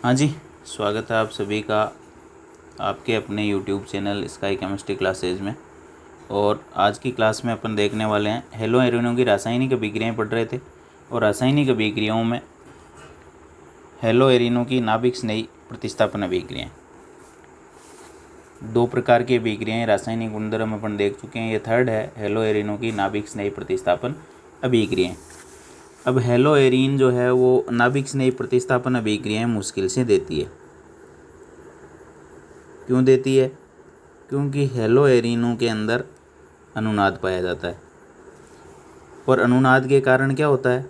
हाँ जी, स्वागत है आप सभी का आपके अपने YouTube channel sky chemistry classes में। और आज की क्लास में अपन देखने वाले हैं हेलो एरोनों की रासायनिक अभिक्रियाएं पढ़ रहे थे। और रासायनिक अभिक्रियाओं में हेलो एरिनो की नाभिक स्नेही प्रतिस्थापन अभिक्रियाएं, दो प्रकार की अभिक्रियाएं रासायनिक गुणधर्म अपन देख चुके हैं। ये थर्ड है हेलो एरिनो की नाभिक स्नेही प्रतिस्थापन अभिक्रियाएं। अब हेलो एरीन जो है वो नाभिक स्नेही प्रतिस्थापन अभिक्रियाएं मुश्किल से देती है। क्यों देती है? क्योंकि हेलो एरीनों के अंदर अनुनाद पाया जाता है और अनुनाद के कारण क्या होता है,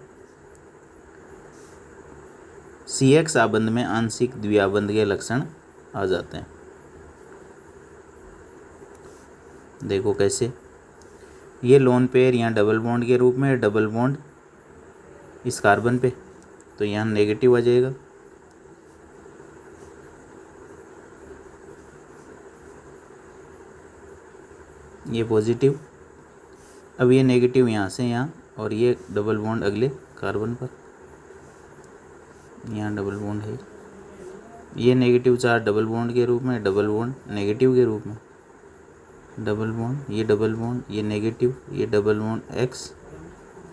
CX आबंध में आंशिक द्विआबंध के लक्षण आ जाते हैं। देखो कैसे, ये लोन पेयर यहाँ डबल बॉन्ड के रूप में, डबल बॉन्ड इस कार्बन पे, तो यहाँ नेगेटिव आ जाएगा। ये पॉजिटिव, अब ये नेगेटिव यहाँ से यहाँ, और ये डबल बॉन्ड अगले कार्बन पर, यहाँ डबल बॉन्ड है। ये नेगेटिव चार्ज डबल बॉन्ड के रूप में, डबल बॉन्ड नेगेटिव के रूप में, डबल बॉन्ड, ये डबल बॉन्ड, ये नेगेटिव, ये डबल बॉन्ड X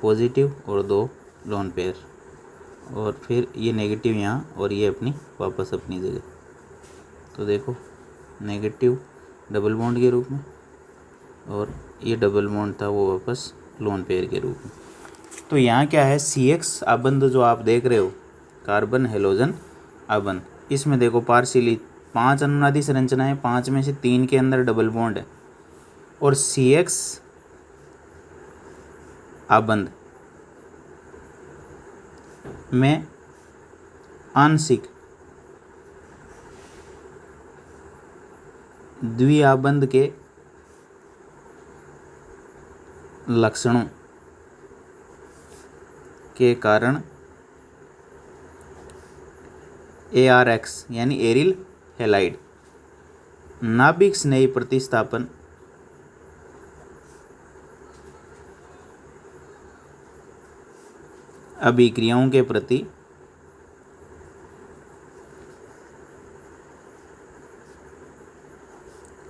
पॉजिटिव और दो लोन पेयर, और फिर ये नेगेटिव यहाँ और ये अपनी वापस अपनी जगह। तो देखो नेगेटिव डबल बॉन्ड के रूप में, और ये डबल बॉन्ड था वो वापस लोन पेयर के रूप में। तो यहाँ क्या है, CX आबंध जो आप देख रहे हो, कार्बन हेलोजन आबंध, इसमें देखो पार्शियली 5 अनुनादी संरचनाएं, 5 में से 3 के अंदर डबल बॉन्ड है, और CX आबंध में आंशिक द्विआबंध के लक्षणों के कारण ARX यानी एरिल हैलाइड नाभिक स्नेही प्रतिस्थापन अभिक्रियाओं के प्रति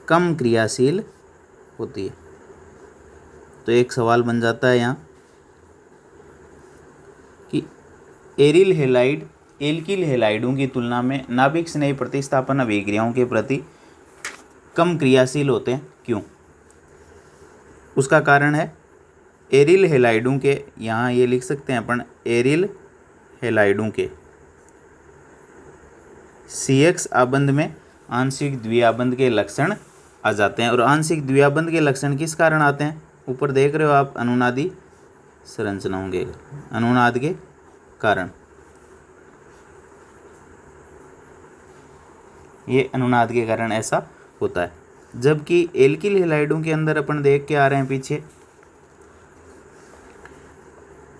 कम क्रियाशील होती है। तो एक सवाल बन जाता है यहाँ कि एरिल हैलाइड एल्किल हैलाइडों की तुलना में नाभिक स्नेही प्रतिस्थापन अभिक्रियाओं के प्रति कम क्रियाशील होते हैं, क्यों? उसका कारण है एरिल हैलाइडों के, यहाँ ये लिख सकते हैं अपन, एरिल हैलाइडों के CX आबंध में आंशिक द्विआबंध के लक्षण आ जाते हैं। और आंशिक द्विआबंध के लक्षण किस कारण आते हैं? ऊपर देख रहे हो आप, अनुनादी संरचनाओं के अनुनाद के कारण। ये अनुनाद के कारण ऐसा होता है। जबकि एल्किल हैलाइडों के अंदर अपन देख के आ रहे हैं पीछे,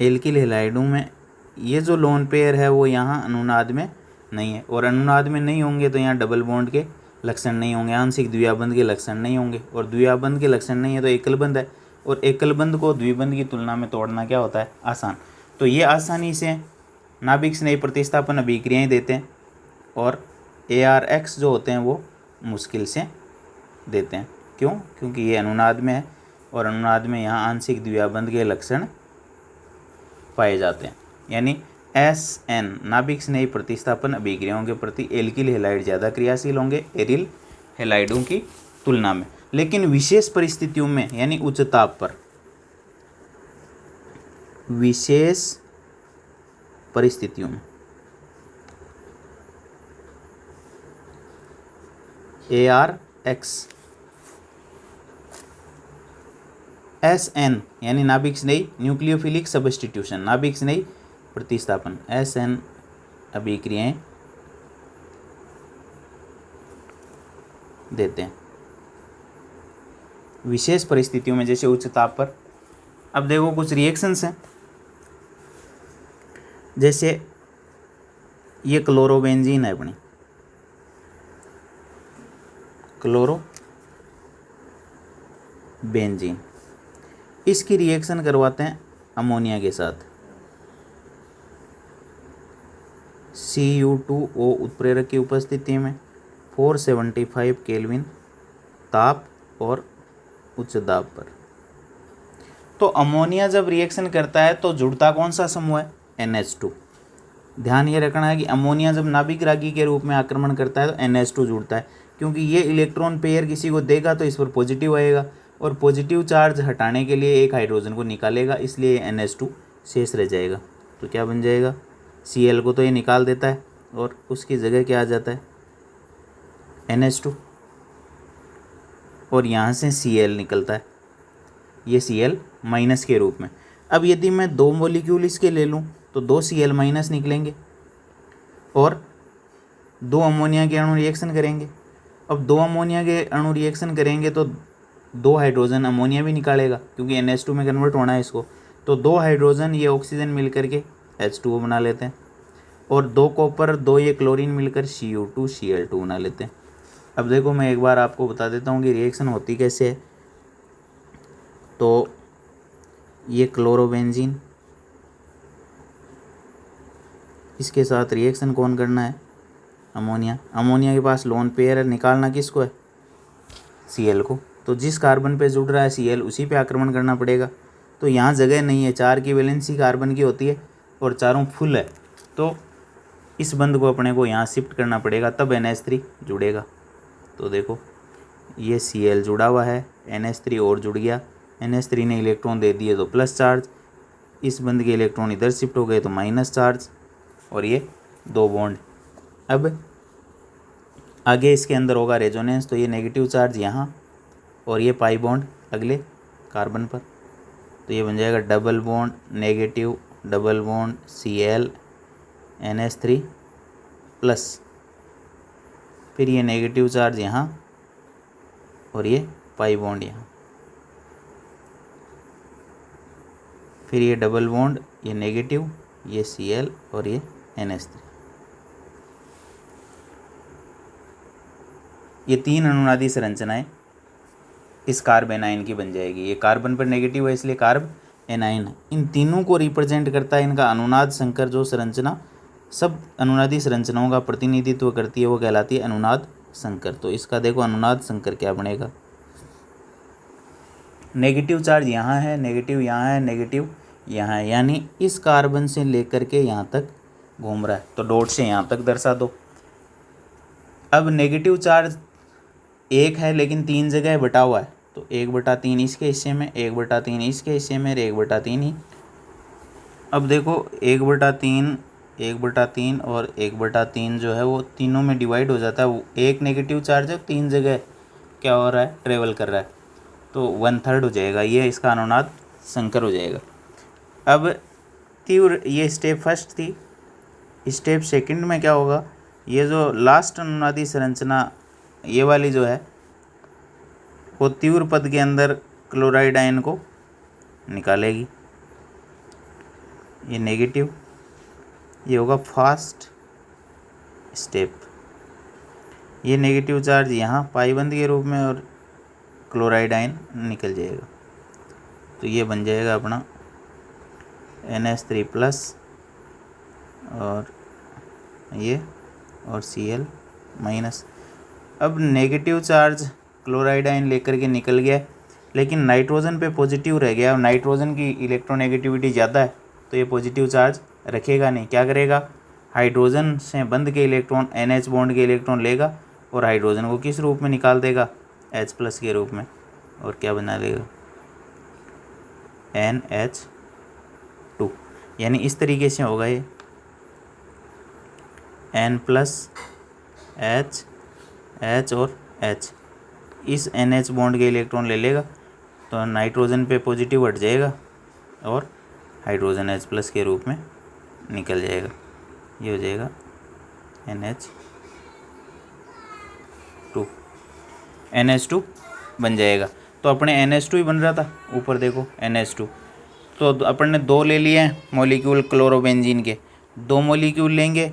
एल्किल हैलाइडों में ये जो लोन पेयर है वो यहाँ अनुनाद में नहीं है, और अनुनाद में नहीं होंगे तो यहाँ डबल बॉन्ड के लक्षण नहीं होंगे, आंशिक द्विआबंध के लक्षण नहीं होंगे, और द्विआबंध के लक्षण नहीं है तो एकलबंध है, और एकलबंध को द्विबंध की तुलना में तोड़ना क्या होता है, आसान। तो ये आसानी से नाभिक स्नेही प्रतिस्थापन अभिक्रियाएं देते हैं, और ARX जो होते हैं वो मुश्किल से देते हैं। क्यों? क्योंकि ये अनुनाद में है, और अनुनाद में यहाँ आंशिक द्विआबंध के लक्षण पाए जाते हैं। यानी SN नाभिक स्नेही प्रतिस्थापन अभिक्रियाओं के प्रति एल्किल हैलाइड ज़्यादा क्रियाशील होंगे एरिल हैलाइडों की तुलना में। लेकिन विशेष परिस्थितियों में, यानी उच्च ताप पर, विशेष परिस्थितियों में ARX SN यानी नाभिक स्नेही न्यूक्लियोफिलिक सब्स्टिट्यूशन, नाभिक स्नेही प्रतिस्थापन SN अभिक्रियाएं देते हैं विशेष परिस्थितियों में, जैसे उच्च ताप पर। अब देखो कुछ रिएक्शंस हैं, जैसे ये क्लोरोबेंजीन है अपनी, क्लोरोबेंजीन, इसकी रिएक्शन करवाते हैं अमोनिया के साथ, Cu2O उत्प्रेरक की उपस्थिति में 475 केल्विन ताप और उच्च दाब पर। तो अमोनिया जब रिएक्शन करता है तो जुड़ता कौन सा समूह है? NH2। ध्यान ये रखना है कि अमोनिया जब नाभिक रागी के रूप में आक्रमण करता है तो NH2 जुड़ता है, क्योंकि ये इलेक्ट्रॉन पेयर किसी को देगा तो इस पर पॉजिटिव आएगा और पॉजिटिव चार्ज हटाने के लिए एक हाइड्रोजन को निकालेगा, इसलिए NH2 शेष रह जाएगा। तो क्या बन जाएगा? Cl को तो ये निकाल देता है और उसकी जगह क्या आ जाता है? NH2, और यहाँ से Cl निकलता है, ये Cl माइनस के रूप में। अब यदि मैं 2 मॉलिक्यूल इसके ले लूँ तो 2 Cl माइनस निकलेंगे और 2 अमोनिया के अणु रिएक्शन करेंगे। अब 2 अमोनिया के अणु रिएक्शन करेंगे तो 2 हाइड्रोजन अमोनिया भी निकालेगा, क्योंकि NH2 में कन्वर्ट होना है इसको। तो 2 हाइड्रोजन ये ऑक्सीजन मिल करके H2O बना लेते हैं और 2 कॉपर 2 ये क्लोरीन मिलकर Cu2 Cl2 बना लेते हैं। अब देखो मैं एक बार आपको बता देता हूँ कि रिएक्शन होती कैसे है। तो ये क्लोरोबेंजीन, इसके साथ रिएक्शन कौन करना है? अमोनिया। अमोनिया के पास लोन पेयर है, निकालना किसको है? Cl को। तो जिस कार्बन पे जुड़ रहा है Cl उसी पे आक्रमण करना पड़ेगा। तो यहाँ जगह नहीं है, 4 की वैलेंसी कार्बन की होती है और चारों फुल है, तो इस बंद को अपने को यहाँ शिफ्ट करना पड़ेगा, तब NH3 जुड़ेगा। तो देखो ये Cl जुड़ा हुआ है, NH3 और जुड़ गया, NH3 ने इलेक्ट्रॉन दे दिए तो प्लस चार्ज, इस बंद के इलेक्ट्रॉन इधर शिफ्ट हो गए तो माइनस चार्ज, और ये 2 बॉन्ड। अब आगे इसके अंदर होगा रेजोनेंस, तो ये नेगेटिव चार्ज यहाँ और ये पाई बॉन्ड अगले कार्बन पर, तो ये बन जाएगा double bond negative double bond Cl NH3 plus, फिर ये नेगेटिव चार्ज यहाँ और ये पाई बॉन्ड यहाँ, फिर ये डबल बॉन्ड, ये नेगेटिव, ये Cl और ये NH3। ये 3 अनुनादी संरचनाएं इस कार्ब एनाइन की बन जाएगी। ये कार्बन पर नेगेटिव है इसलिए कार्ब एनाइन है। इन तीनों को रिप्रेजेंट करता है इनका अनुनाद संकर, जो संरचना सब अनुनादी संरचनाओं का प्रतिनिधित्व करती है वो कहलाती है अनुनाद संकर। तो इसका देखो अनुनाद संकर क्या बनेगा? नेगेटिव चार्ज यहाँ है, नेगेटिव यहाँ है, नेगेटिव यहाँ है, यानी इस कार्बन से लेकर के यहाँ तक घूम रहा है, तो डॉट से यहाँ तक दर्शा दो। अब नेगेटिव चार्ज 1 है लेकिन 3 जगह बटा हुआ है, तो 1/3 इसके हिस्से में, 1/3 इसके हिस्से में, 1/3 ही। अब देखो 1/3, 1/3 और 1/3 जो है वो तीनों में डिवाइड हो जाता है। वो एक नेगेटिव चार्ज है, 3 जगह क्या हो रहा है? ट्रेवल कर रहा है, तो 1/3 हो जाएगा। ये इसका अनुनाद संकर हो जाएगा। अब तीव्र, ये स्टेप फर्स्ट थी। स्टेप सेकंड में क्या होगा? ये जो लास्ट अनुनादी संरचना ये वाली जो है वो तीव्र पद के अंदर क्लोराइड आयन को निकालेगी। ये नेगेटिव, ये होगा फास्ट स्टेप। ये नेगेटिव चार्ज यहाँ पाईबंद के रूप में और क्लोराइड आयन निकल जाएगा, तो ये बन जाएगा अपना NH3 प्लस और ये और Cl माइनस। अब नेगेटिव चार्ज क्लोराइड आयन लेकर के निकल गया, लेकिन नाइट्रोजन पे पॉजिटिव रह गया और नाइट्रोजन की इलेक्ट्रोनेगेटिविटी ज़्यादा है, तो ये पॉजिटिव चार्ज रखेगा नहीं। क्या करेगा? हाइड्रोजन से बंद के इलेक्ट्रॉन NH बॉन्ड के इलेक्ट्रॉन लेगा और हाइड्रोजन को किस रूप में निकाल देगा? H प्लस के रूप में, और क्या बना लेगा? NH2। यानी इस तरीके से होगा ये N प्लस H, H और H, इस NH बॉन्ड के इलेक्ट्रॉन ले लेगा तो नाइट्रोजन पे पॉजिटिव हट जाएगा और हाइड्रोजन H प्लस के रूप में निकल जाएगा। ये हो जाएगा NH2 बन जाएगा। तो अपने NH2 ही बन रहा था, ऊपर देखो NH2। तो अपन ने 2 ले लिए हैं मॉलिक्यूल क्लोरोबेंजीन के, 2 मॉलिक्यूल लेंगे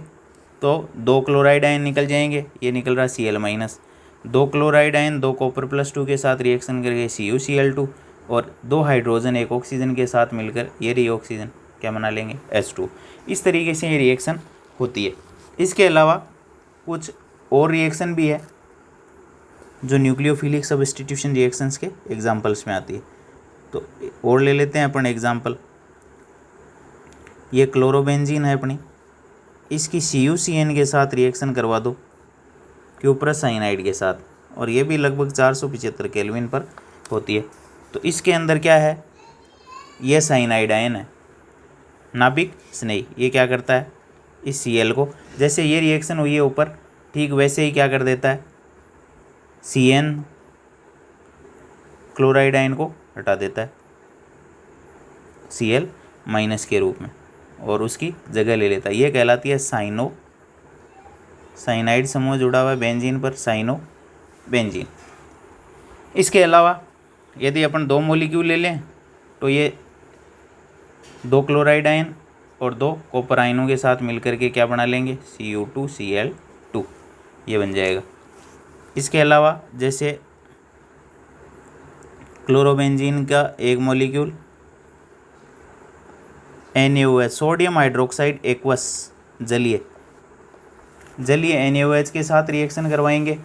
तो 2 क्लोराइड आयन निकल जाएंगे। ये निकल रहा Cl minus, 2 chloride ion 2 copper plus 2 के साथ रिएक्शन करके CuCl2 और 2 हाइड्रोजन 1 ऑक्सीजन के साथ मिलकर ये रही ऑक्सीजन, क्या बना लेंगे? H2। इस तरीके से ये रिएक्शन होती है। इसके अलावा कुछ और रिएक्शन भी है जो न्यूक्लियोफिलिक सब्स्टिट्यूशन रिएक्शंस के एग्जांपल्स में आती है। तो और ले लेते हैं अपन एग्जांपल। ये क्लोरोबेंजीन है अपनी, इसकी CuCN के साथ रिएक्शन करवा दो क्यूप्रस साइनाइड के साथ, और ये भी लगभग 475 केल्विन पर होती है। तो इसके अंदर क्या है, ये साइनाइड आयन है, नाभिक स्नेही। ये क्या करता है, इस Cl को, जैसे ये रिएक्शन हुई है ऊपर, ठीक वैसे ही क्या कर देता है, CN क्लोराइड आयन को हटा देता है Cl माइनस के रूप में, और उसकी जगह ले लेता है। ये कहलाती है साइनाइड समूह जुड़ा हुआ है बेंजीन पर, साइनो बेंजीन। इसके अलावा यदि अपन 2 मॉलिक्यूल ले लें तो ये 2 क्लोराइड आयन और 2 कॉपर आयनों के साथ मिलकर के क्या बना लेंगे, Cu2Cl2, ये बन जाएगा। इसके अलावा जैसे क्लोरोबेंजीन का एक molecule NaOH, sodium hydroxide aqueous, जलीय NaOH के साथ रिएक्शन करवाएंगे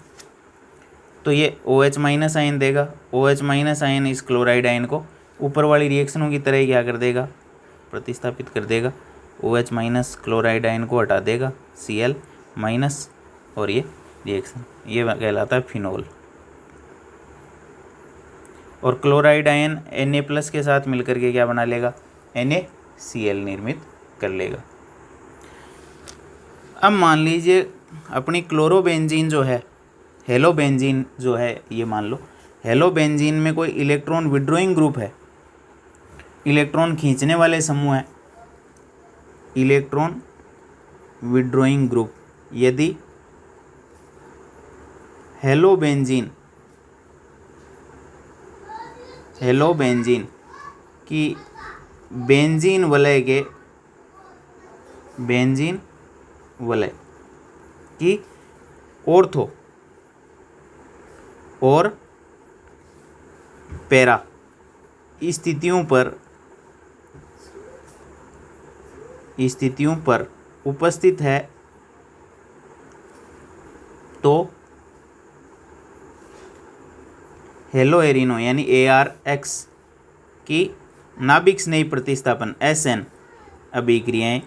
तो ये OH माइनस आयन देगा। OH माइनस आयन इस क्लोराइड आयन को ऊपर वाली रिएक्शनों की तरह ही क्या कर देगा, प्रतिस्थापित कर देगा। OH माइनस क्लोराइड आयन को हटा देगा, Cl माइनस, और ये रिएक्शन ये कहलाता है फिनोल। और क्लोराइड आयन Na प्लस के साथ मिलकर के क्या बना लेगा, NaCl निर्मित कर लेगा। अब मान लीजिए अपनी क्लोरोबेंजीन जो है, हेलोबेंजीन जो है, ये मान लो हेलोबेंजीन में कोई इलेक्ट्रॉन विड्रॉइंग ग्रुप है, इलेक्ट्रॉन खींचने वाले समूह है, इलेक्ट्रॉन विड्रॉइंग ग्रुप। यदि हेलोबेंजीन की बेंजीन वलय की ऑर्थो और पैरा स्थितियों पर उपस्थित है तो हेलोएरिनो यानी ARX की नाभिक स्नेही प्रतिस्थापन SN अभिक्रियाएं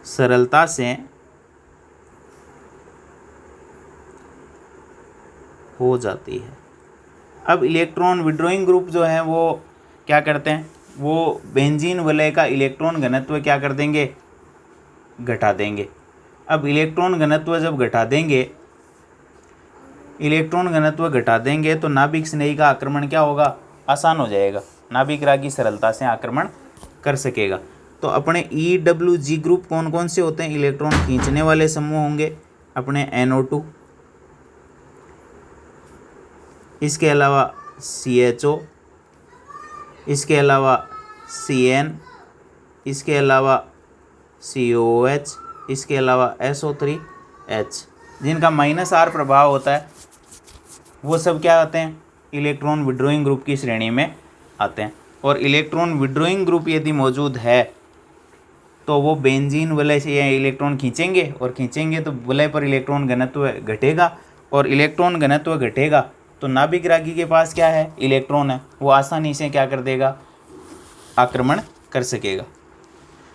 सरलता से हो जाती है। अब इलेक्ट्रॉन विड्रॉइंग ग्रुप जो है वो क्या करते हैं, वो बेंजीन वलय का इलेक्ट्रॉन घनत्व क्या कर देंगे, घटा देंगे। अब इलेक्ट्रॉन घनत्व जब घटा देंगे तो नाभिक स्नेही का आक्रमण क्या होगा, आसान हो जाएगा, नाभिक रागी सरलता से आक्रमण कर सकेगा। तो अपने EWG ग्रुप कौन कौन से होते हैं, इलेक्ट्रॉन खींचने वाले समूह होंगे अपने NO2, इसके अलावा CHO, इसके अलावा CN, इसके अलावा COOH, इसके अलावा SO3H, जिनका -R प्रभाव होता है वो सब क्या आते हैं, इलेक्ट्रॉन विड्रॉइंग ग्रुप की श्रेणी में आते हैं। और इलेक्ट्रॉन विड्रॉइंग ग्रुप यदि मौजूद है तो वो बेंजीन वलय से इलेक्ट्रॉन खींचेंगे, और खींचेंगे तो वलय पर इलेक्ट्रॉन घनत्व घटेगा, और इलेक्ट्रॉन घनत्व घटेगा तो नाभिक रागी के पास क्या है, इलेक्ट्रॉन है, वो आसानी से क्या कर देगा, आक्रमण कर सकेगा।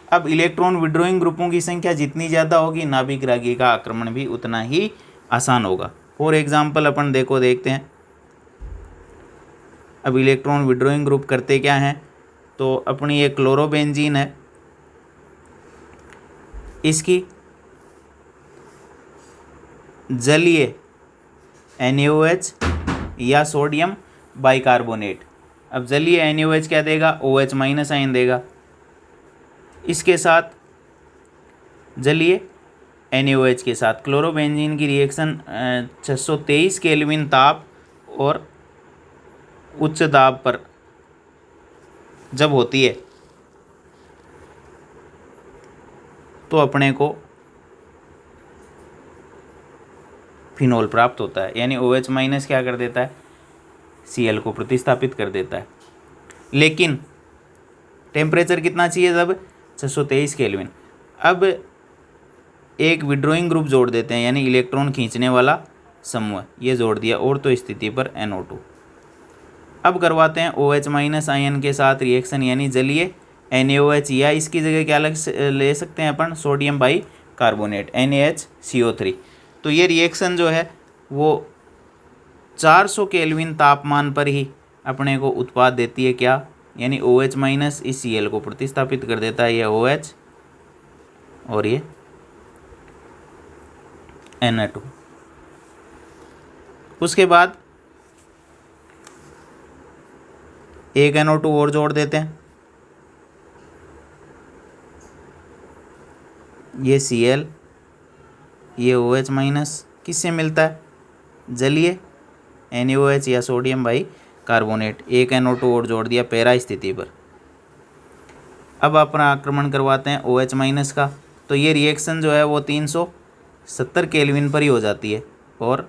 अब इलेक्ट्रॉन विड्रॉइंग ग्रुपों की संख्या जितनी ज़्यादा होगी नाभिक रागी का आक्रमण भी उतना ही आसान होगा। फॉर एग्जाम्पल अपन देखते हैं। अब इलेक्ट्रॉन विड्रॉइंग ग्रुप करते क्या हैं, तो अपनी ये क्लोरोबेंजीन है, इसकी जलीय NaOH या सोडियम बाइकार्बोनेट। अब जलीय NaOH क्या देगा, OH माइनस आयन देगा, इसके साथ जलीय NaOH के साथ क्लोरोबेंजीन की रिएक्शन 623 केल्विन ताप और उच्च दाब पर जब होती है तो अपने को फिनोल प्राप्त होता है, यानी OH माइनस क्या कर देता है, Cl को प्रतिस्थापित कर देता है। लेकिन टेम्परेचर कितना चाहिए, जब 623 केल्विन। अब एक विड्रॉइंग ग्रुप जोड़ देते हैं, यानी इलेक्ट्रॉन खींचने वाला समूह, ये जोड़ दिया और तो स्थिति पर NO2। अब करवाते हैं OH माइनस आयन के साथ रिएक्शन, यानी जलीय NaOH, या इसकी जगह क्या ले सकते हैं अपन, सोडियम बाई कार्बोनेट NaHCO3। तो ये रिएक्शन जो है वो 400 केल्विन तापमान पर ही अपने को उत्पाद देती है, क्या, यानी OH माइनस इस Cl को प्रतिस्थापित कर देता है, ये OH और ये Na2। उसके बाद एक NO2 और जोड़ देते हैं, ये Cl, ये OH माइनस किससे मिलता है, जलीय NaOH या सोडियम बाई कार्बोनेट। एक NO2 और जोड़ दिया पैरा स्थिति पर। अब अपना आक्रमण करवाते हैं OH माइनस का, तो ये रिएक्शन जो है वो 370 केल्विन पर ही हो जाती है और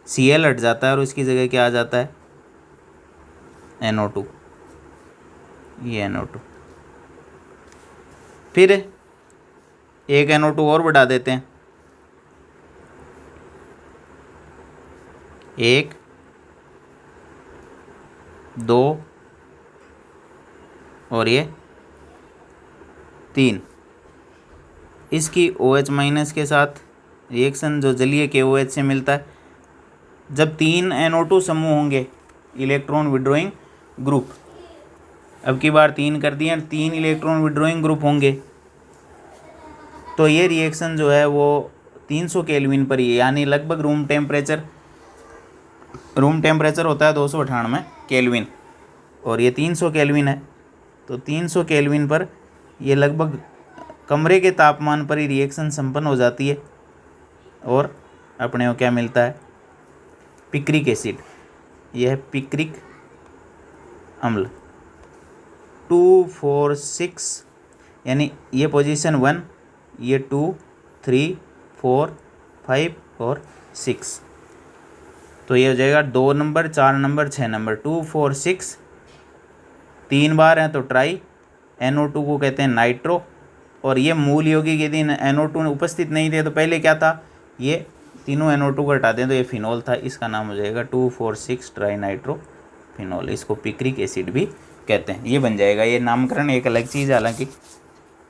Cl हट जाता है और उसकी जगह क्या आ जाता है, NO2, ये NO2। फिर एक NO2 और बढ़ा देते हैं, 1 2 और ये 3। इसकी OH माइनस के साथ रिएक्शन जो जलीय KOH से मिलता है। जब 3 NO2 समूह होंगे इलेक्ट्रॉन विड्रॉइंग ग्रुप, अब की बार 3 कर दिए, 3 इलेक्ट्रॉन विड्रॉइंग ग्रुप होंगे, तो ये रिएक्शन जो है वो 300 केल्विन पर ही, यानी लगभग रूम टेम्परेचर होता है 298 केल्विन और ये 300 केल्विन है, तो 300 केल्विन पर ये लगभग कमरे के तापमान पर ही रिएक्शन संपन्न हो जाती है और अपने को क्या मिलता है, पिक्रिक एसिड। यह है पिक्रिक अम्ल 246, यानी ये पोजीशन 1, ये 2 3 4 5 और 6, तो ये हो जाएगा 2 नंबर 4 नंबर 6 नंबर 2 4 6, 3 बार हैं तो ट्राई। NO2 को कहते हैं नाइट्रो, और ये मूल यौगिक यदि NO2 उपस्थित नहीं थे तो पहले क्या था, ये तीनों NO2 को हटा दें तो ये फिनॉल था, इसका नाम हो जाएगा 2,4,6 ट्राई नाइट्रो फिनॉल। इसको पिक्रिक एसिड भी कहते हैं, ये बन जाएगा। ये नामकरण एक अलग चीज़ हालांकि।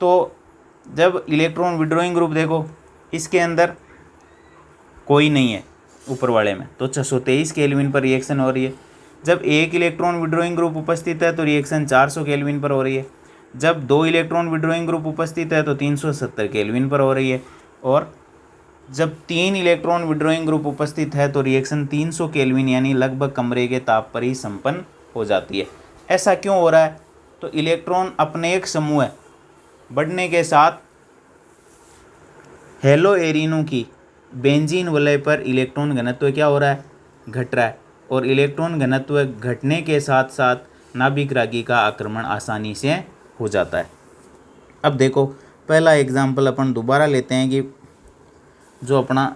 तो जब इलेक्ट्रॉन विड्रॉइंग ग्रुप देखो, इसके अंदर कोई नहीं है ऊपर वाले में, तो 623 केल्विन पर रिएक्शन हो रही है। जब एक इलेक्ट्रॉन विड्रॉइंग ग्रुप उपस्थित है तो रिएक्शन 400 केल्विन पर हो रही है। जब 2 इलेक्ट्रॉन विड्रॉइंग ग्रुप उपस्थित है तो 370 केल्विन पर हो रही है, और जब 3 इलेक्ट्रॉन विड्रॉइंग ग्रुप उपस्थित है तो रिएक्शन 300 केल्विन यानी लगभग कमरे के ताप पर ही संपन्न हो जाती है। ऐसा क्यों हो रहा है, तो इलेक्ट्रॉन अपने एक समूह बढ़ने के साथ हेलो एरिनो की बेंजीन वलय पर इलेक्ट्रॉन घनत्व क्या हो रहा है, घट रहा है, और इलेक्ट्रॉन घनत्व घटने के साथ साथ नाभिक रागी का आक्रमण आसानी से हो जाता है। अब देखो पहला एग्जाम्पल अपन दोबारा लेते हैं कि जो अपना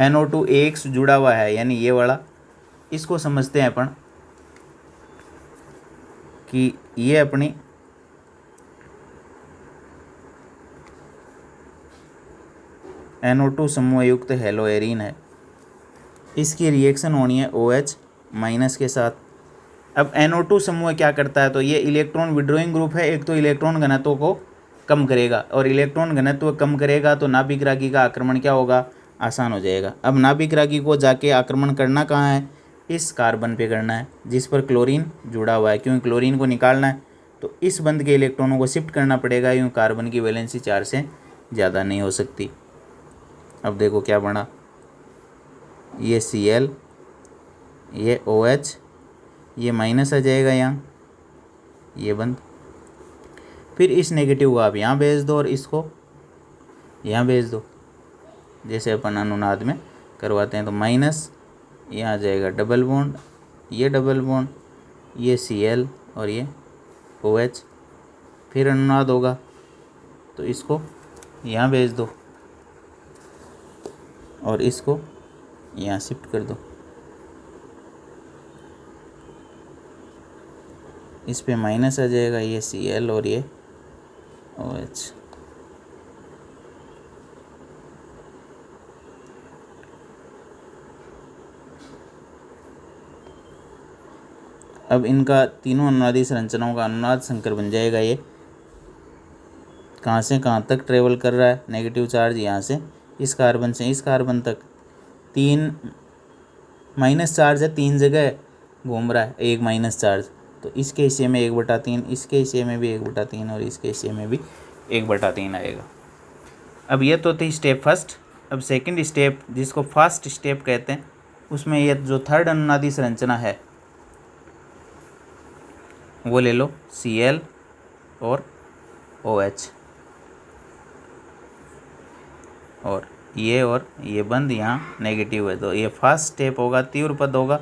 NO2 एक जुड़ा हुआ है, यानी ये वाला, इसको समझते हैं अपन कि ये अपनी NO2 समूह युक्त हेलो एरीन है। इसकी रिएक्शन होनी है OH माइनस के साथ। अब NO2 समूह क्या करता है, तो ये इलेक्ट्रॉन विड्रॉइंग ग्रुप है, एक तो इलेक्ट्रॉन घनत्व को कम करेगा, और इलेक्ट्रॉन घनत्व कम करेगा तो नाभिक रागी का आक्रमण क्या होगा, आसान हो जाएगा। अब नाभिक रागी को जाके आक्रमण करना कहाँ है, इस कार्बन पे करना है जिस पर क्लोरीन जुड़ा हुआ है, क्योंकि क्लोरीन को निकालना है तो इस बंद के इलेक्ट्रॉनों को शिफ्ट करना पड़ेगा, यूँ कार्बन की वैलेंसी 4 से ज़्यादा नहीं हो सकती। अब देखो क्या बना, ये Cl, ये OH, ये माइनस आ जाएगा यहाँ, ये बंद। फिर इस नेगेटिव को आप यहाँ भेज दो और इसको यहाँ भेज दो, जैसे अपन अनुनाद में करवाते हैं। तो माइनस यहाँ आ जाएगा डबल बॉन्ड, ये डबल बॉन्ड, ये Cl और ये OH, फिर अनुनाद होगा तो इसको यहाँ भेज दो और इसको यहाँ शिफ्ट कर दो। इस पे माइनस आ जाएगा, ये Cl और ये OH। अब इनका तीनों अनुनादी संरचनाओं का अनुनाद संकर बन जाएगा। ये कहाँ से कहाँ तक ट्रेवल कर रहा है, नेगेटिव चार्ज यहाँ से इस कार्बन से इस कार्बन तक, 3 माइनस चार्ज है, 3 जगह घूम रहा है, 1 माइनस चार्ज, तो इसके हिस्से में 1/3, इसके हिस्से में भी 1/3 और इसके हिस्से में भी 1/3 आएगा। अब ये तो थी स्टेप फर्स्ट। अब सेकंड स्टेप, जिसको फास्ट स्टेप कहते हैं, उसमें ये जो थर्ड अनुनादी संरचना है वो ले लो, Cl और OH, और ये बंद यहाँ नेगेटिव है, तो ये फास्ट स्टेप होगा, तीव्र पद होगा।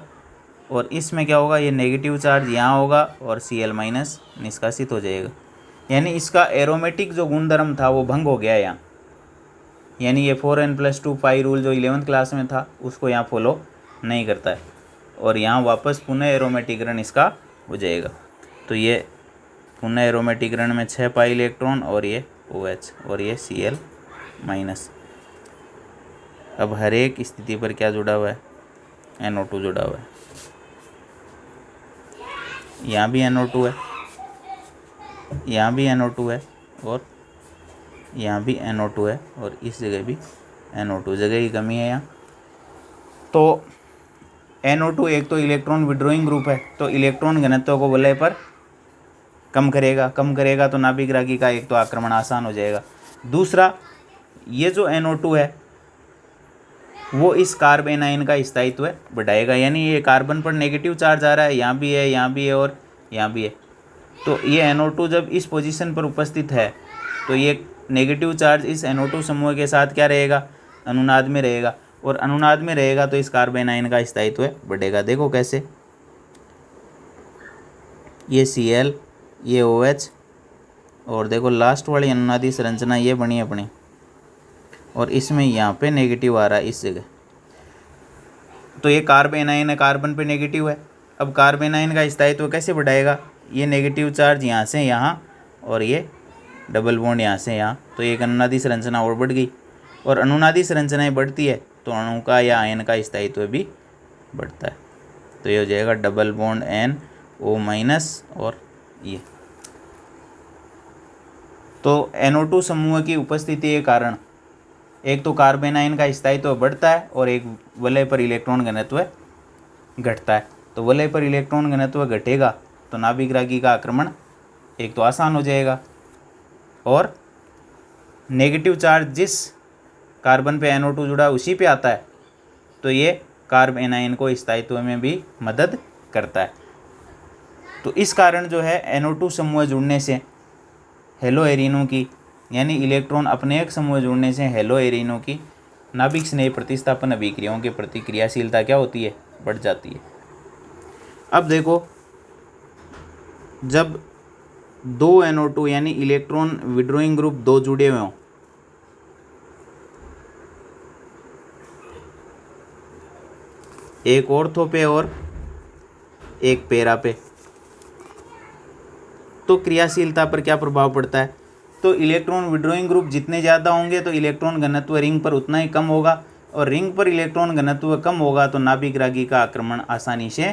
और इसमें क्या होगा, ये नेगेटिव चार्ज यहाँ होगा और Cl माइनस निष्कासित हो जाएगा। यानी इसका एरोमेटिक जो गुणधर्म था वो भंग हो गया यहाँ। यानी ये 4n+2 पाई रूल जो 11th क्लास में था उसको यहाँ फॉलो नहीं करता है, और यहाँ वापस पुनः एरोमेटिकरण इसका हो जाएगा। तो ये पुनः एरोमेटिकरण में 6 पाई इलेक्ट्रॉन और ये OH और ये Cl माइनस। अब हर एक स्थिति पर क्या जुड़ा हुआ है, NO2 जुड़ा हुआ है। यहाँ भी NO2 है, यहाँ भी NO2 है और यहाँ भी NO2 है, और इस जगह भी NO2, जगह की कमी है यहाँ। तो NO2 एक तो इलेक्ट्रॉन विड्रॉइंग ग्रुप है, तो इलेक्ट्रॉन घनत्व को वलय पर कम करेगा तो नाभिक रागी का एक तो आक्रमण आसान हो जाएगा। दूसरा, ये जो NO2 है वो इस कार्बन आयन का स्थायित्व बढ़ाएगा। यानी ये कार्बन पर नेगेटिव चार्ज आ रहा है, यहाँ भी है, यहाँ भी है और यहाँ भी है, तो ये NO2 जब इस पोजीशन पर उपस्थित है तो ये नेगेटिव चार्ज इस NO2 समूह के साथ क्या रहेगा, अनुनाद में रहेगा, और अनुनाद में रहेगा तो इस कार्बन आयन का स्थायित्व बढ़ेगा। देखो कैसे, ये Cl, ये OH, और देखो लास्ट वाली अनुनादी संरचना ये बनी अपनी, और इसमें यहाँ पे नेगेटिव आ रहा है इस जगह, तो ये कार्बन आयन है, कार्बन पे नेगेटिव है। अब कार्बन आयन का स्थायित्व कैसे बढ़ाएगा, ये नेगेटिव चार्ज यहाँ से यहाँ और ये डबल बॉन्ड यहाँ से यहाँ, तो एक अनुनादी संरचना और बढ़ गई, और अनुनादी संरचनाएं बढ़ती है तो अणु का या आयन का स्थायित्व भी बढ़ता है। तो ये हो जाएगा डबल बॉन्ड NO- और ये, तो NO2 समूह की उपस्थिति के कारण एक तो कार्बन आयन का स्थायित्व बढ़ता है और एक वलय पर इलेक्ट्रॉन घनत्व घटता है। तो वलय पर इलेक्ट्रॉन घनत्व घटेगा तो नाभिक रागी का आक्रमण एक तो आसान हो जाएगा, और नेगेटिव चार्ज जिस कार्बन पे NO2 जुड़ा उसी पे आता है, तो ये कार्बन आयन को स्थायित्व में भी मदद करता है। तो इस कारण जो है NO2 समूह जुड़ने से हेलो एरिनो की, यानी इलेक्ट्रॉन अपने एक समूह जुड़ने से हेलो एरिनो की नाभिक स्नेह प्रतिस्थापन अभिक्रियाओं की प्रतिक्रियाशीलता क्या होती है, बढ़ जाती है। अब देखो, जब 2 NO2 यानी इलेक्ट्रॉन विड्रॉइंग ग्रुप 2 जुड़े हुए हों, एक ऑर्थो पे और एक पेरा पे, तो क्रियाशीलता पर क्या प्रभाव पड़ता है, तो इलेक्ट्रॉन विड्रॉइंग ग्रुप जितने ज़्यादा होंगे तो इलेक्ट्रॉन घनत्व रिंग पर उतना ही कम होगा, और रिंग पर इलेक्ट्रॉन घनत्व कम होगा तो नाभिक रागी का आक्रमण आसानी से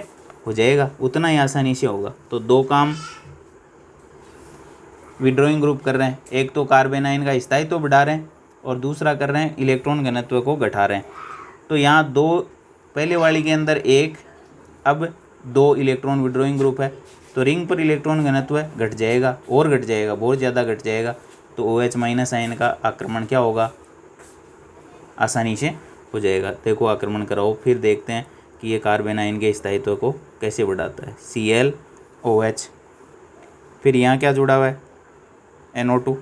हो जाएगा, उतना ही आसानी से होगा। तो दो काम विड्रॉइंग ग्रुप कर रहे हैं, एक तो कार्बन आयन का स्थायित्व बढ़ा रहे हैं और दूसरा कर रहे हैं इलेक्ट्रॉन घनत्व को घटा रहे हैं। तो यहाँ दो, पहले वाली के अंदर एक, अब 2 इलेक्ट्रॉन विड्रॉइंग ग्रुप है, तो रिंग पर इलेक्ट्रॉन घनत्व घट जाएगा और घट जाएगा, बहुत ज़्यादा घट जाएगा, तो OH- आयन का आक्रमण क्या होगा, आसानी से हो जाएगा। देखो आक्रमण कराओ, फिर देखते हैं कि ये कार्बन आयन के स्थायित्व को कैसे बढ़ाता है। Cl OH, फिर यहाँ क्या जुड़ा हुआ है, NO2,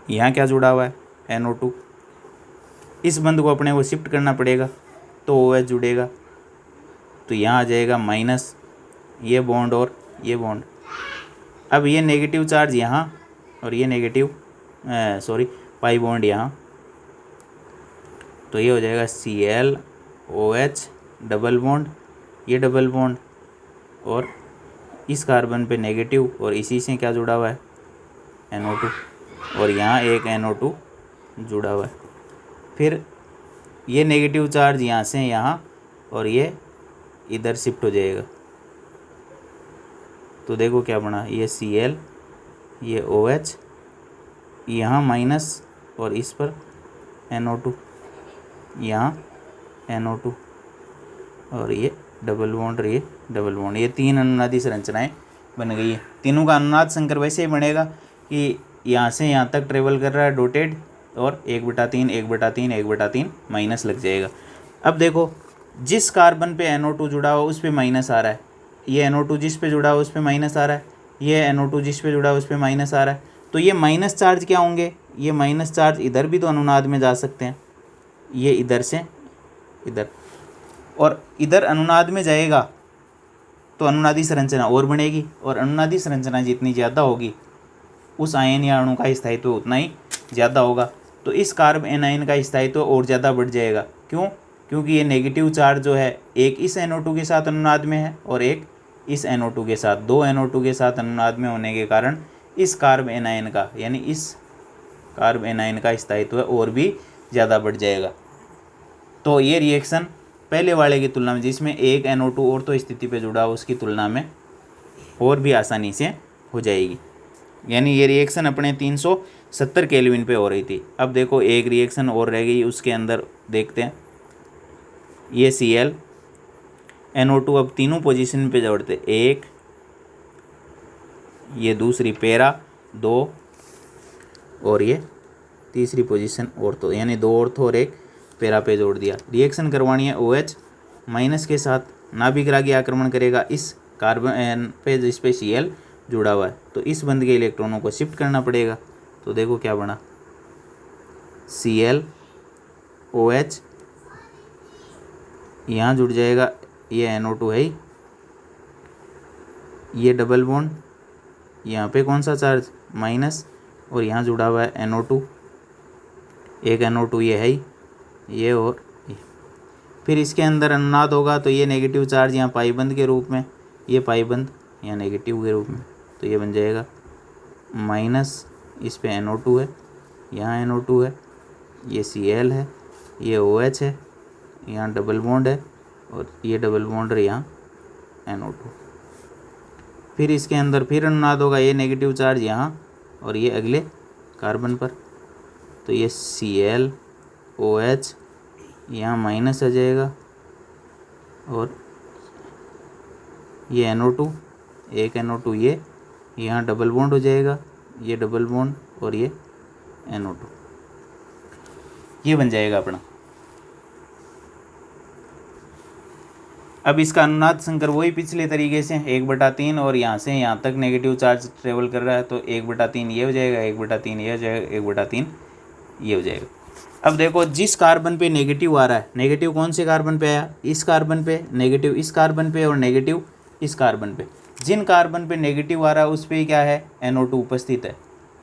यहाँ क्या जुड़ा हुआ है, NO2, इस बंद को अपने को शिफ्ट करना पड़ेगा तो OH जुड़ेगा, तो यहाँ आ जाएगा माइनस ये बॉन्ड और ये बॉन्ड। अब ये नेगेटिव चार्ज यहाँ और ये नेगेटिव पाई बॉन्ड यहाँ, तो ये हो जाएगा Cl OH डबल बॉन्ड, ये डबल बॉन्ड, और इस कार्बन पे नेगेटिव और इसी से क्या जुड़ा हुआ है, NO2, और यहाँ एक NO2 जुड़ा हुआ है। फिर ये नेगेटिव चार्ज यहाँ से यहाँ और ये इधर शिफ्ट हो जाएगा। तो देखो क्या बना, ये Cl, ये OH, यहाँ माइनस और इस पर NO2, यहाँ NO2 और ये डबल बॉन्ड और ये डबल बॉन्ड। ये तीन अनुनादी संरचनाएं बन गई है। तीनों का अनुनाद संकर वैसे ही बनेगा कि यहाँ से यहाँ तक ट्रेवल कर रहा है डॉटेड, और 1/3 1/3 1/3 माइनस लग जाएगा। अब देखो जिस कार्बन पे NO2 जुड़ा हुआ उस पर माइनस आ रहा है, ये NO2 जिस पे जुड़ा हुआ उस पर माइनस आ रहा है, ये NO2 जिस पे जुड़ा हुआ उस पर माइनस आ रहा है। तो ये माइनस चार्ज क्या होंगे, ये माइनस चार्ज इधर भी तो अनुनाद में जा सकते हैं, ये इधर से इधर, और इधर अनुनाद में जाएगा तो अनुनादी संरचना और बनेगी, और अनुनादी संरचना जितनी ज़्यादा होगी उस आयन या अणु का स्थायित्व उतना ही ज़्यादा होगा। तो इस कार्ब एनायन का स्थायित्व और ज़्यादा बढ़ जाएगा। क्यों? क्योंकि ये नेगेटिव चार्ज जो है एक इस NO2 के साथ अनुनाद में है और एक इस NO2 के साथ, दो NO2 के साथ अनुनाद में होने के कारण इस कार्ब एनायन का, यानी इस कार्ब एनायन का स्थायित्व और भी ज़्यादा बढ़ जाएगा। तो ये रिएक्शन पहले वाले की तुलना में, जिसमें एक NO2 और तो स्थिति पे जुड़ा हो, उसकी तुलना में और भी आसानी से हो जाएगी। यानी ये रिएक्शन अपने 370 केल्विन पे हो रही थी। अब देखो एक रिएक्शन और रह गई, उसके अंदर देखते हैं। ये Cl NO2 अब तीनों पोजीशन पे जोड़ते, एक, ये दूसरी पैरा 2 और ये तीसरी पोजीशन ऑर्थो, यानी 2 ऑर्थो और एक पैरा पे जोड़ दिया। रिएक्शन करवानी है OH माइनस के साथ, नाभिक रागी आक्रमण करेगा इस कार्बन पे जिस पे Cl जुड़ा हुआ है, तो इस बंध के इलेक्ट्रॉनों को शिफ्ट करना पड़ेगा। तो देखो क्या बना, Cl OH यहाँ जुड़ जाएगा, ये NO2 है ही, ये डबल बॉन्ड, यहाँ पे कौन सा चार्ज माइनस, और यहाँ जुड़ा हुआ है NO2, एक NO2 ये है ही, ये और ये। फिर इसके अंदर अनुनाद होगा तो ये नेगेटिव चार्ज यहाँ पाईबंद के रूप में, ये पाईबंद यहाँ नेगेटिव के रूप में, तो ये बन जाएगा माइनस, इस पे NO2 है, यहाँ NO2 है, ये Cl है, ये OH है, यहाँ डबल बॉन्ड है और ये डबल बॉन्ड है यहाँ NO2। फिर इसके अंदर फिर अनुनाद होगा, ये नेगेटिव चार्ज यहाँ और ये अगले कार्बन पर, तो ये Cl OH यहाँ माइनस आ जाएगा और ये NO2, एक NO2 ये यहाँ डबल बॉन्ड हो जाएगा, ये डबल बॉन्ड और ये NO2, ये बन जाएगा अपना। अब इसका अनुनाद संकर वही पिछले तरीके से 1/3 और यहाँ से यहाँ तक नेगेटिव चार्ज ट्रेवल कर रहा है, तो 1/3 ये हो जाएगा, 1/3 ये हो जाएगा, 1/3 ये हो जाएगा। अब देखो जिस कार्बन पे नेगेटिव आ रहा है, नेगेटिव कौन से कार्बन पे आया, इस कार्बन पे, नेगेटिव इस कार्बन पे और नेगेटिव इस कार्बन पे। जिन कार्बन पे नेगेटिव आ रहा है उस पर क्या है, NO2 उपस्थित है,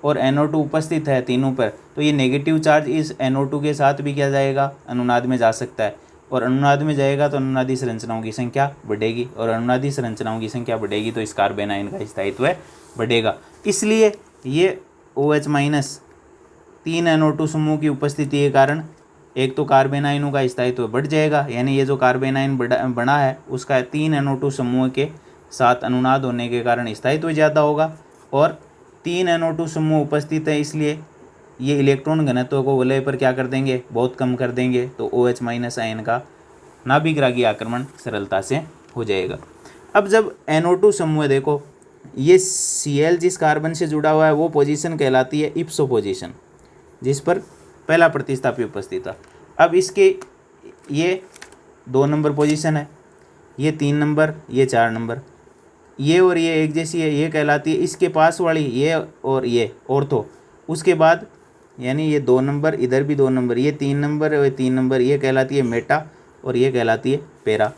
और NO2 उपस्थित है तीनों पर, तो ये नेगेटिव चार्ज इस NO2 के साथ भी क्या जाएगा, अनुनाद में जा सकता है, और अनुनाद में जाएगा तो अनुनादी संरचनाओं की संख्या बढ़ेगी, और अनुनादी संरचनाओं की संख्या बढ़ेगी तो इस कार्बन आयन का स्थायित्व बढ़ेगा। इसलिए ये OH माइनस 3 NO2 समूह की उपस्थिति के कारण एक तो कार्बन आयनों का स्थायित्व बढ़ जाएगा, यानी ये जो कार्बन आयन बना है उसका 3 NO2 समूह के साथ अनुनाद होने के कारण स्थायित्व ज़्यादा होगा, और 3 NO2 समूह उपस्थित है इसलिए ये इलेक्ट्रॉन घनत्व को वलय पर क्या कर देंगे, बहुत कम कर देंगे, तो OH माइनस आयन का नाभिक रागी आक्रमण सरलता से हो जाएगा। अब जब NO2 समूह देखो, ये Cl जिस कार्बन से जुड़ा हुआ है वो पोजीशन कहलाती है इप्सो पोजीशन, जिस पर पहला प्रतिस्थापी उपस्थित था। अब इसके ये 2 नंबर पोजीशन है, ये 3 नंबर, ये 4 नंबर, ये और ये एक जैसी है, ये कहलाती है इसके पास वाली, ये और ये ऑर्थो। उसके बाद यानी ये 2 नंबर, इधर भी 2 नंबर, ये 3 नंबर और 3 नंबर, ये कहलाती है मेटा और ये कहलाती है पैरा।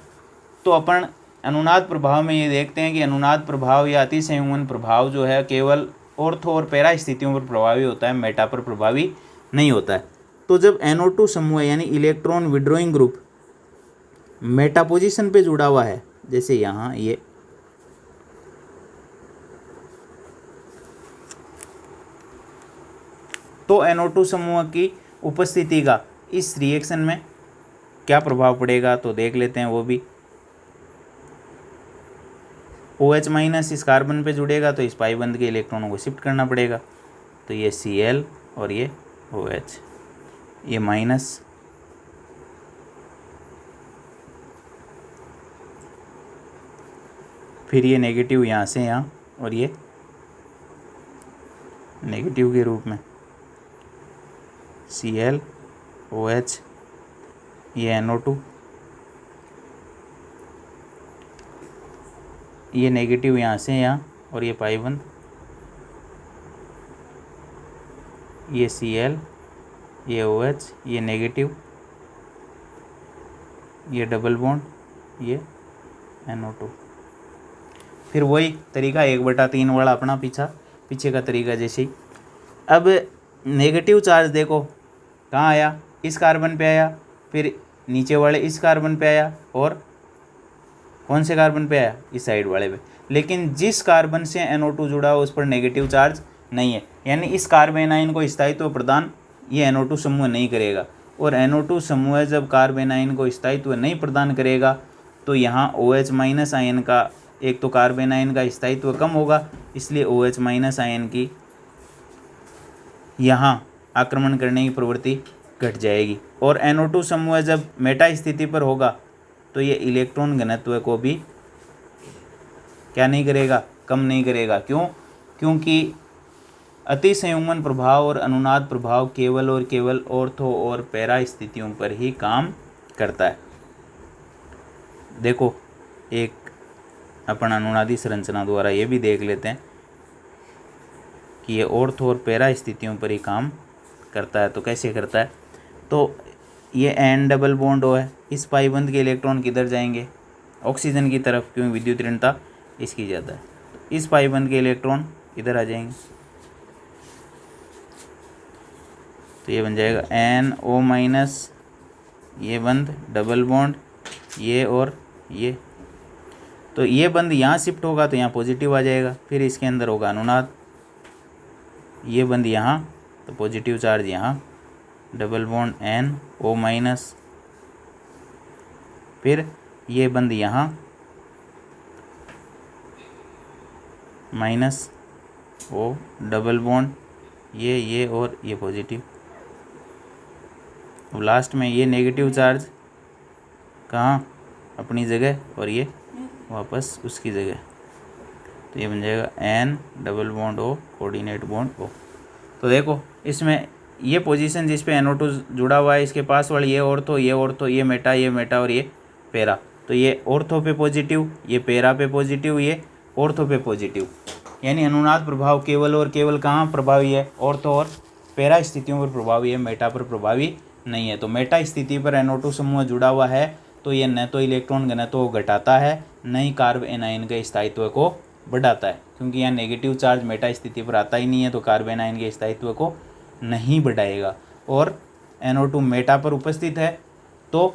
तो अपन अनुनाद प्रभाव में ये देखते हैं कि अनुनाद प्रभाव या अतिसंयुग्मन प्रभाव जो है केवल ऑर्थो और पैरा स्थितियों पर प्रभावी होता है, मेटा पर प्रभावी नहीं होता है। तो जब NO2 समूह यानी electron withdrawing group Meta position पे जुड़ा हुआ है, जैसे यहाँ ये तो NO2 समूह की उपस्थिति का इस रिएक्शन में क्या प्रभाव पड़ेगा तो देख लेते हैं वो भी। OH माइनस इस कार्बन पे जुड़ेगा तो इस पाई बंध के इलेक्ट्रॉनों को शिफ्ट करना पड़ेगा, तो ये Cl और ये OH, ये माइनस, फिर ये नेगेटिव यहाँ से यहाँ और ये नेगेटिव के रूप में Cl OH, ये NO2, ये नेगेटिव यहाँ से यहाँ और ये पाई बंध, ये Cl, ये OH, ये नेगेटिव, ये डबल बॉन्ड, ये NO2। फिर वही तरीका 1/3 वाला अपना पीछे का तरीका जैसे ही। अब नेगेटिव चार्ज देखो कहाँ आया, इस कार्बन पे आया, फिर नीचे वाले इस कार्बन पे आया और कौन से कार्बन पे आया, इस साइड वाले पे। लेकिन जिस कार्बन से NO2 जुड़ा हो उस पर नेगेटिव चार्ज नहीं है, यानी इस कार्बेनाइन को स्थायित्व प्रदान ये NO2 समूह नहीं करेगा। और NO2 समूह जब कार्बेनाइन को स्थायित्व नहीं प्रदान करेगा तो यहाँ OH माइनस आयन का, एक तो कार्बेनाइन का स्थायित्व कम होगा, इसलिए OH माइनस आयन की यहाँ आक्रमण करने की प्रवृत्ति घट जाएगी। और NO2 समूह जब मेटा स्थिति पर होगा तो ये इलेक्ट्रॉन घनत्व को भी क्या नहीं करेगा, कम नहीं करेगा। क्यों? क्योंकि अतिसंयुग्मन प्रभाव और अनुनाद प्रभाव केवल और केवल ऑर्थो और पैरा स्थितियों पर ही काम करता है। देखो एक अपन अनुनादी संरचना द्वारा ये भी देख लेते हैं कि ये ऑर्थो और पैरा स्थितियों पर ही काम करता है। तो कैसे करता है, तो ये N डबल बॉन्ड O है, इस पाई बंध के इलेक्ट्रॉन किधर जाएंगे, ऑक्सीजन की तरफ, क्योंकि विद्युत ऋणता इसकी ज़्यादा है। तो इस पाई बंध के इलेक्ट्रॉन इधर आ जाएंगे, तो ये बन जाएगा NO माइनस, ये बंध डबल बॉन्ड, ये और ये, तो ये बंध यहाँ शिफ्ट होगा तो यहाँ पॉजिटिव आ जाएगा। फिर इसके अंदर होगा अनुनाद, ये बंध यहाँ तो पॉजिटिव चार्ज यहाँ, डबल बॉन्ड NO माइनस, फिर ये बंध यहाँ माइनस O डबल बॉन्ड, ये और ये पॉजिटिव। अब लास्ट में ये नेगेटिव चार्ज कहाँ, अपनी जगह, और ये वापस उसकी जगह, तो ये बन जाएगा N double bond O coordinate bond O। तो देखो इसमें ये पोजीशन जिस पे NO2 जुड़ा हुआ है, इसके पास वाली ये ऑर्थो, ये मेटा और ये पैरा, तो ये ऑर्थो पे पॉजिटिव, ये पैरा पे पॉजिटिव, ये ऑर्थो पे पॉजिटिव, यानी अनुनाद प्रभाव केवल और केवल कहाँ प्रभावी है, ऑर्थो और पैरा स्थितियों पर प्रभावी है, मेटा पर प्रभावी नहीं है। तो मेटा स्थिति पर NO2 समूह जुड़ा हुआ है तो ये न तो इलेक्ट्रॉन घनत्व को घटाता है, न ही कार्बेनाइन के स्थायित्व को बढ़ाता है, क्योंकि यहाँ नेगेटिव चार्ज मेटा स्थिति पर आता ही नहीं है, तो कार्बेनाइन के स्थायित्व को नहीं बढ़ाएगा। और NO2 मेटा पर उपस्थित है तो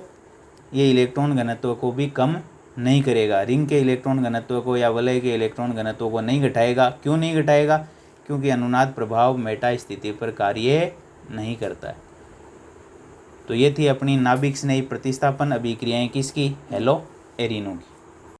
ये इलेक्ट्रॉन घनत्व को भी कम नहीं करेगा, रिंग के इलेक्ट्रॉन घनत्व को या वलय के इलेक्ट्रॉन घनत्व को नहीं घटाएगा। क्यों नहीं घटाएगा? क्योंकि अनुनाद प्रभाव मेटा स्थिति पर कार्य नहीं करता है। तो ये थी अपनी नाभिक स्नेही प्रतिस्थापन अभिक्रियाएं किसकी, हेलो एरिनो की।